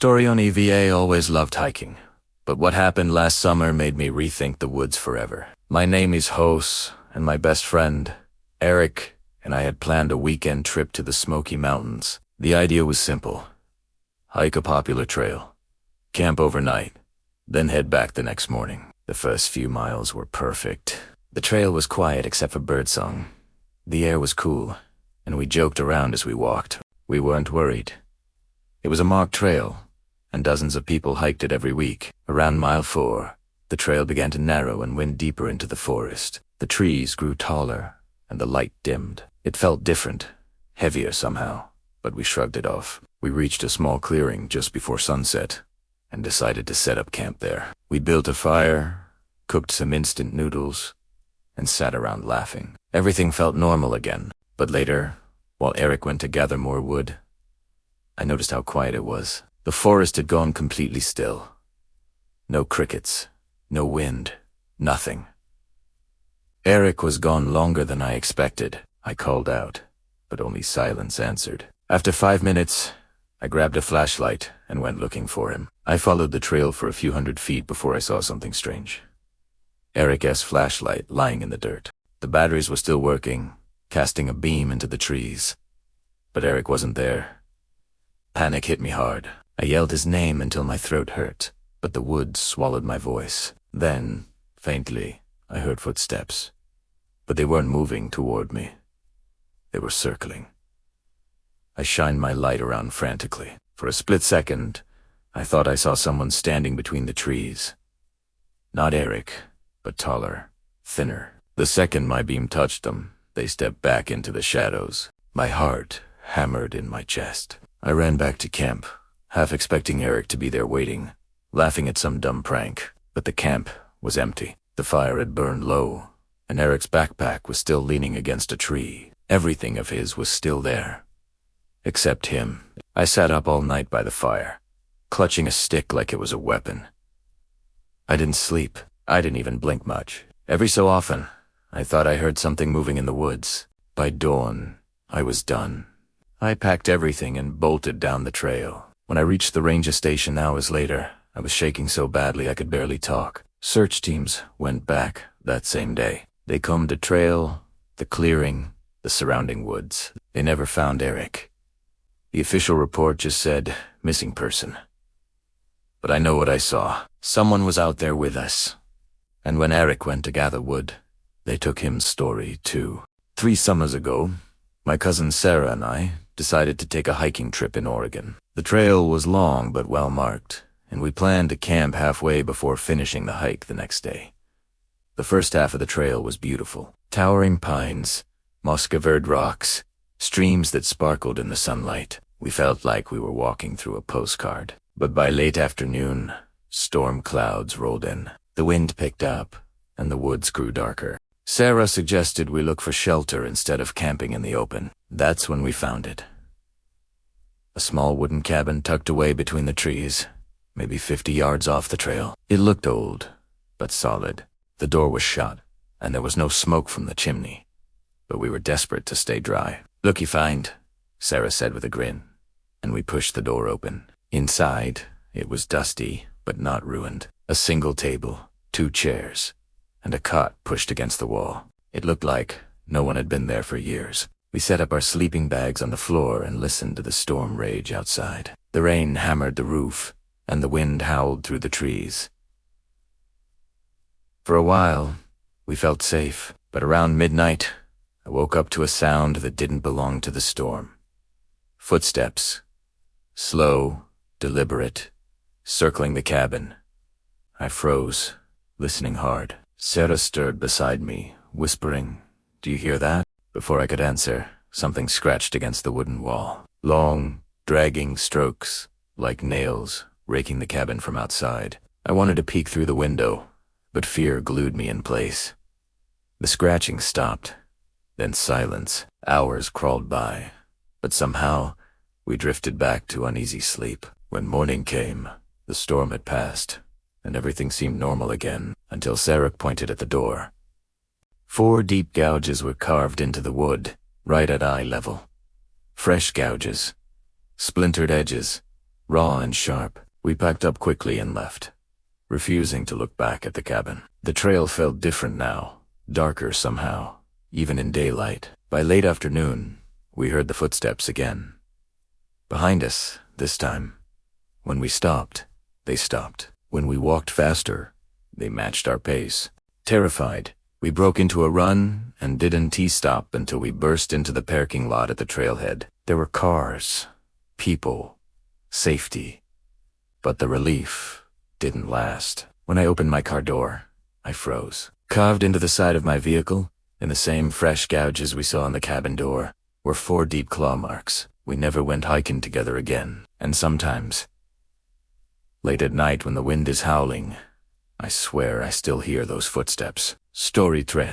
Story on EVA. Always loved hiking, but what happened last summer made me rethink the woods forever. My name is Hos, and my best friend, Eric, and I had planned a weekend trip to the Smoky Mountains. The idea was simple. Hike a popular trail, camp overnight, then head back the next morning. The first few miles were perfect. The trail was quiet except for birdsong. The air was cool, and we joked around as we walked. We weren't worried. It was a marked trail, and dozens of people hiked it every week. Around mile 4, the trail began to narrow and went deeper into the forest. The trees grew taller, and the light dimmed. It felt different, heavier somehow, but we shrugged it off. We reached a small clearing just before sunset, and decided to set up camp there. We built a fire, cooked some instant noodles, and sat around laughing. Everything felt normal again, but later, while Eric went to gather more wood, I noticed how quiet it was. The forest had gone completely still. No crickets, no wind, nothing. Eric was gone longer than I expected. I called out, but only silence answered. After 5 minutes, I grabbed a flashlight and went looking for him. I followed the trail for a few hundred feet before I saw something strange. Eric's flashlight lying in the dirt. The batteries were still working, casting a beam into the trees. But Eric wasn't there. Panic hit me hard. I yelled his name until my throat hurt, but the woods swallowed my voice. Then, faintly, I heard footsteps. But they weren't moving toward me. They were circling. I shined my light around frantically. For a split second, I thought I saw someone standing between the trees. Not Eric, but taller, thinner. The second my beam touched them, they stepped back into the shadows. My heart hammered in my chest. I ran back to camp, half expecting Eric to be there waiting, laughing at some dumb prank. But the camp was empty. The fire had burned low, and Eric's backpack was still leaning against a tree. Everything of his was still there. Except him. I sat up all night by the fire, clutching a stick like it was a weapon. I didn't sleep. I didn't even blink much. Every so often, I thought I heard something moving in the woods. By dawn, I was done. I packed everything and bolted down the trail. When I reached the ranger station hours later, I was shaking so badly I could barely talk. Search teams went back that same day. They combed the trail, the clearing, the surrounding woods. They never found Eric. The official report just said, missing person. But I know what I saw. Someone was out there with us. And when Eric went to gather wood, they took his story too. 3 summers ago, my cousin Sarah and I decided to take a hiking trip in Oregon. The trail was long but well marked, and we planned to camp halfway before finishing the hike the next day. The first half of the trail was beautiful. Towering pines, moss-covered rocks, streams that sparkled in the sunlight. We felt like we were walking through a postcard. But by late afternoon, storm clouds rolled in. The wind picked up, and the woods grew darker. Sarah suggested we look for shelter instead of camping in the open. That's when we found it. A small wooden cabin tucked away between the trees, maybe 50 yards off the trail. It looked old, but solid. The door was shut, and there was no smoke from the chimney. But we were desperate to stay dry. "Looky find," Sarah said with a grin, and we pushed the door open. Inside, it was dusty, but not ruined. A single table, 2 chairs, and a cot pushed against the wall. It looked like no one had been there for years. We set up our sleeping bags on the floor and listened to the storm rage outside. The rain hammered the roof, and the wind howled through the trees. For a while, we felt safe, but around midnight, I woke up to a sound that didn't belong to the storm. Footsteps. Slow, deliberate, circling the cabin. I froze, listening hard. Sarah stirred beside me, whispering, "Do you hear that?" Before I could answer, something scratched against the wooden wall. Long, dragging strokes, like nails, raking the cabin from outside. I wanted to peek through the window, but fear glued me in place. The scratching stopped, then silence. Hours crawled by, but somehow we drifted back to uneasy sleep. When morning came, the storm had passed, and everything seemed normal again, until Sarah pointed at the door. 4 deep gouges were carved into the wood, right at eye level. Fresh gouges, splintered edges, raw and sharp. We packed up quickly and left, refusing to look back at the cabin. The trail felt different now, darker somehow, even in daylight. By late afternoon, we heard the footsteps again. Behind us, this time. When we stopped, they stopped. When we walked faster, they matched our pace. Terrified, we broke into a run and didn't stop until we burst into the parking lot at the trailhead. There were cars, people, safety. But the relief didn't last. When I opened my car door, I froze. Carved into the side of my vehicle, in the same fresh gouges we saw on the cabin door, were 4 deep claw marks. We never went hiking together again. And sometimes, late at night when the wind is howling, I swear I still hear those footsteps. Story 3.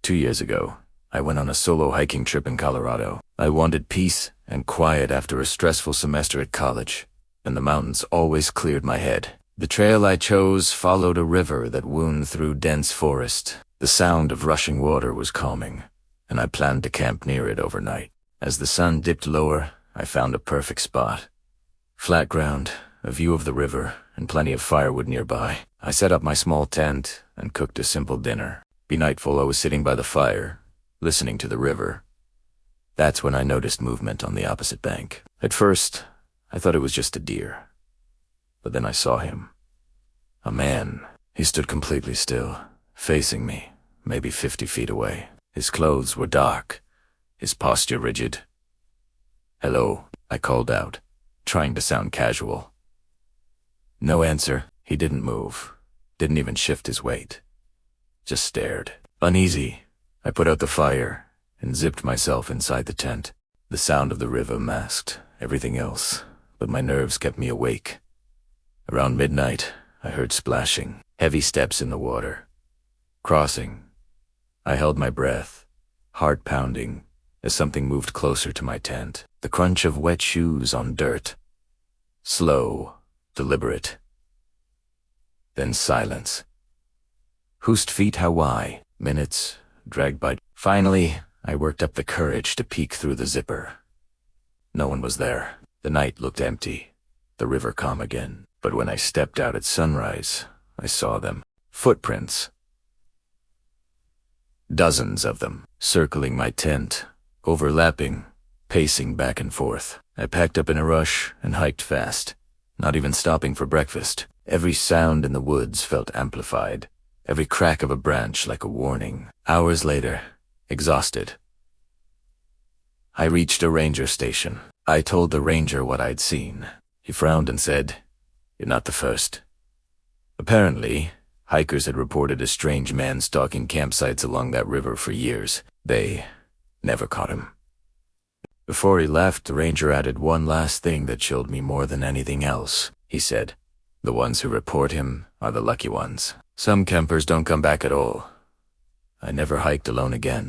2 years ago, I went on a solo hiking trip in Colorado. I wanted peace and quiet after a stressful semester at college, and the mountains always cleared my head. The trail I chose followed a river that wound through dense forest. The sound of rushing water was calming, and I planned to camp near it overnight. As the sun dipped lower, I found a perfect spot. Flat ground, a view of the river, and plenty of firewood nearby. I set up my small tent and cooked a simple dinner. By nightfall, I was sitting by the fire, listening to the river. That's when I noticed movement on the opposite bank. At first, I thought it was just a deer. But then I saw him. A man. He stood completely still, facing me, maybe 50 feet away. His clothes were dark, his posture rigid. "Hello," I called out, trying to sound casual. No answer. He didn't move, didn't even shift his weight. Just stared. Uneasy, I put out the fire and zipped myself inside the tent. The sound of the river masked everything else, but my nerves kept me awake. Around midnight, I heard splashing, heavy steps in the water. Crossing. I held my breath, heart pounding, as something moved closer to my tent. The crunch of wet shoes on dirt. Slow, deliberate. Then silence. Whose feet Hawaii? Minutes dragged by. Finally, I worked up the courage to peek through the zipper. No one was there. The night looked empty, the river calm again. But when I stepped out at sunrise, I saw them. Footprints. Dozens of them, circling my tent, overlapping, pacing back and forth. I packed up in a rush and hiked fast, not even stopping for breakfast. Every sound in the woods felt amplified, every crack of a branch like a warning. Hours later, exhausted, I reached a ranger station. I told the ranger what I'd seen. He frowned and said, "You're not the first." Apparently, hikers had reported a strange man stalking campsites along that river for years. They never caught him. Before he left, the ranger added one last thing that chilled me more than anything else. He said, "The ones who report him are the lucky ones. Some campers don't come back at all." I never hiked alone again.